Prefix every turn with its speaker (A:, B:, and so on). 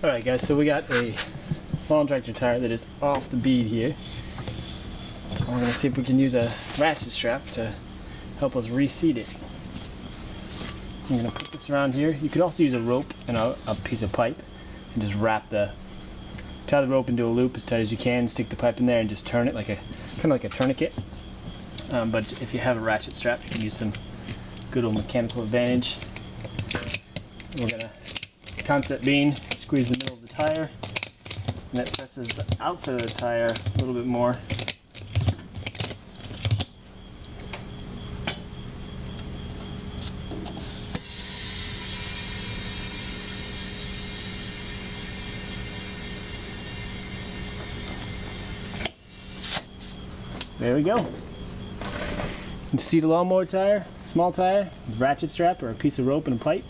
A: Alright guys, so we got a lawn tractor tire that is off the bead here. We're going to see if we can use a ratchet strap to help us reseat it. I'm going to put this around here. You could also use a rope and a piece of pipe and just tie the rope into a loop as tight as you can, stick the pipe in there and just turn it like kind of like a tourniquet. But if you have a ratchet strap, you can use some good old mechanical advantage. We're going to concept bean, squeeze the middle of the tire, and that presses the outside of the tire a little bit more. There we go. You can seat a lawnmower tire, small tire, with ratchet strap or a piece of rope and a pipe.